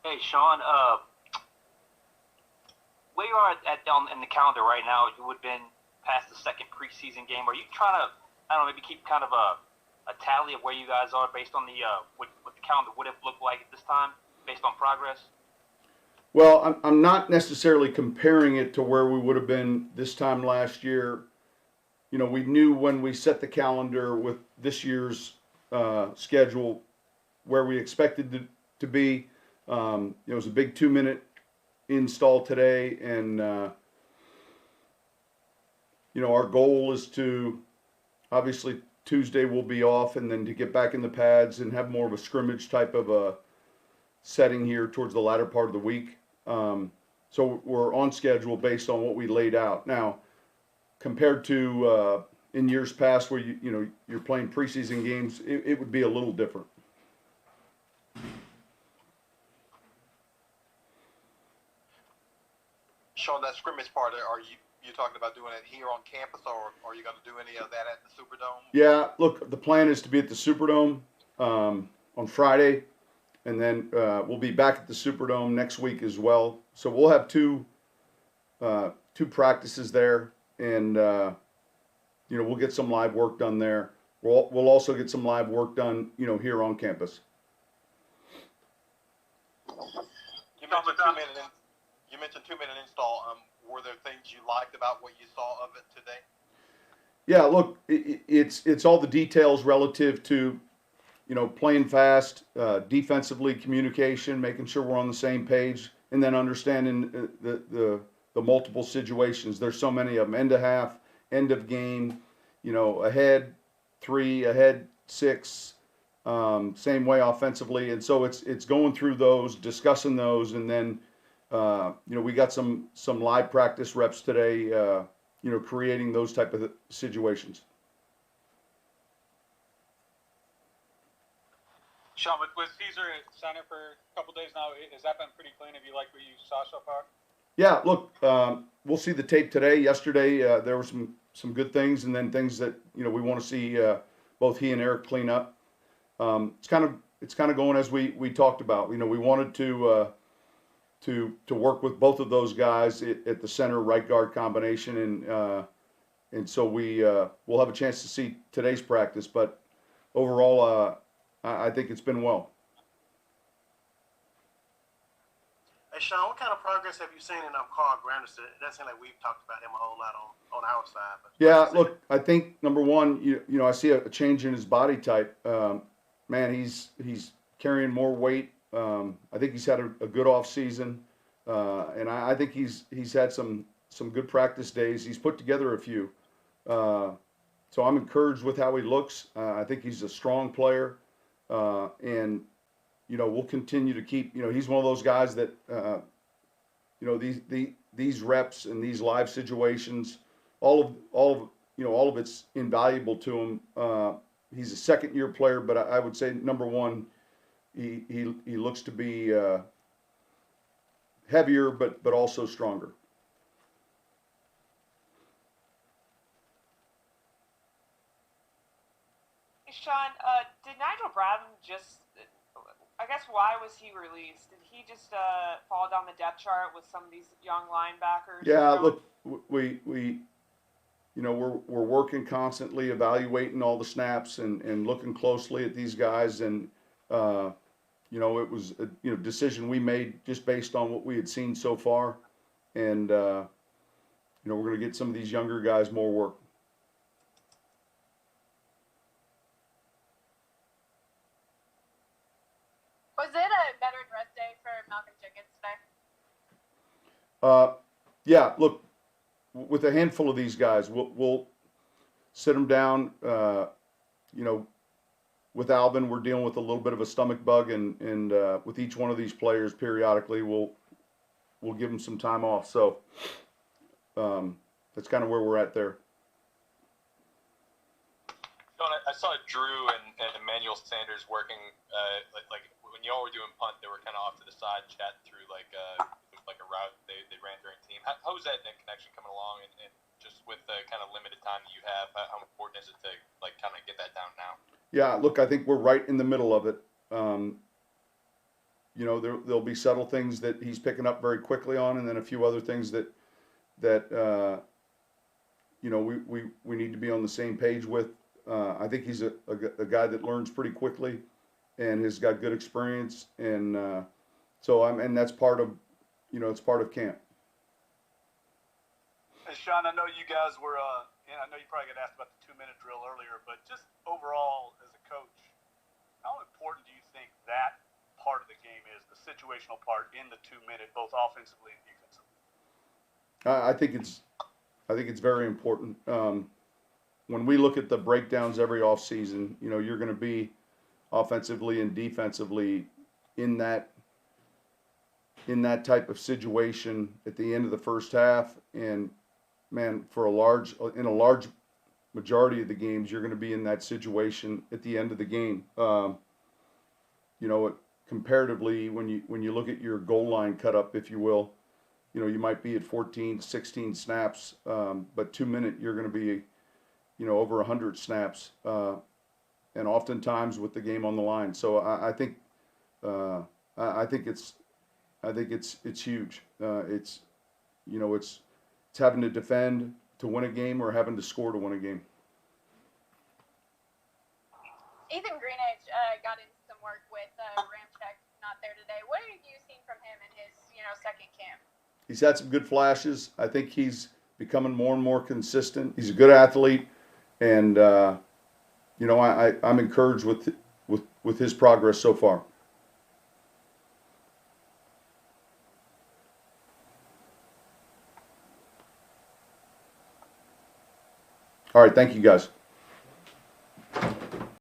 Hey, Sean, where you are down in the calendar right now, you would have been past the second preseason game. Are you trying to, I don't know, maybe keep kind of a tally of where you guys are based on the what the calendar would have looked like at this time, based on progress? Well, I'm not necessarily comparing it to where we would have been this time last year. You know, we knew when we set the calendar with this year's schedule where we expected to be. It was a big 2 minute install today, and our goal is to obviously Tuesday we'll be off, and then to get back in the pads and have more of a scrimmage type of a setting here towards the latter part of the week. So we're on schedule based on what we laid out. Now, compared to in years past where you're playing preseason games, it would be a little different. Sean, that scrimmage part, are you talking about doing it here on campus, or are you going to do any of that at the Superdome? Yeah, look, the plan is to be at the Superdome on Friday, and then we'll be back at the Superdome next week as well. So we'll have two practices there, and we'll get some live work done there. We'll also get some live work done, here on campus. You mentioned 2 minute install. Were there things you liked about what you saw of it today? Yeah, look, it's all the details relative to, playing fast, defensively, communication, making sure we're on the same page, and then understanding the multiple situations. There's so many of them: end of half, end of game, ahead 3, ahead 6, same way offensively, and so it's going through those, discussing those, and then we got some live practice reps today. Creating those type of situations. Sean, with Caesar at center for a couple days now, has that been pretty clean? Have you liked what you saw so far? Yeah, look, we'll see the tape today. Yesterday, there were some good things, and then things that we want to see both he and Eric clean up. It's kind of going as we talked about. We wanted to work with both of those guys at the center right guard combination, and so we'll have a chance to see today's practice. But overall, I think it's been well. Hey, Sean, what kind of progress have you seen in Carl Granderson? It doesn't seem like we've talked about him a whole lot on our side. But yeah, look, I think number one, I see a change in his body type. Man, he's carrying more weight. I think he's had a good off season, and I think he's had some good practice days. He's put together a few, so I'm encouraged with how he looks. I think he's a strong player, and we'll continue to keep. He's one of those guys that these reps and these live situations, all of it's invaluable to him. He's a second-year player, but I would say number one. He looks to be heavier, but also stronger. Hey, Sean, did Nigel Bradham just? I guess why was he released? Did he just fall down the depth chart with some of these young linebackers? Yeah, look, we're working constantly, evaluating all the snaps and looking closely at these guys, and it was a decision we made just based on what we had seen so far, and we're going to get some of these younger guys more work. Was it a better dress day for Malcolm Jenkins today? Yeah, look, with a handful of these guys, we'll sit them down. With Alvin, we're dealing with a little bit of a stomach bug, and with each one of these players, periodically, we'll give them some time off. So that's kind of where we're at there. Sean, I saw Drew and Emmanuel Sanders working like when y'all were doing punt, they were kind of off to the side, chatting through like a route they ran during team. How was that connection coming along, and just with the kind of limited time that you have, how important is it to kind of get that down now? Yeah, look, I think we're right in the middle of it. you know, there'll be subtle things that he's picking up very quickly on, and then a few other things that you know, we need to be on the same page with. I think he's a guy that learns pretty quickly and has got good experience, and and that's part of, you know, it's part of camp. Hey, Sean, I know you guys were, and I know you probably got asked about the 2-minute drill earlier, but just overall as a coach, how important do you think that part of the game is, the situational part in the 2-minute, both offensively and defensively? I think it's very important. When we look at the breakdowns every offseason, you know, you're going to be offensively and defensively in that type of situation at the end of the first half, and man, in a large majority of the games, you're going to be in that situation at the end of the game. You know, comparatively, when you look at your goal line cut up, if you will, you know, you might be at 14, 16 snaps, but 2-minute, you're going to be, you know, over 100 snaps, and oftentimes with the game on the line. So I think it's huge. It's, you know, it's having to defend to win a game or having to score to win a game. Ethan Greenidge got into some work with Ramczyk, not there today. What have you seen from him in his, second camp? He's had some good flashes. I think he's becoming more and more consistent. He's a good athlete, and you know, I'm encouraged with his progress so far. All right, thank you guys.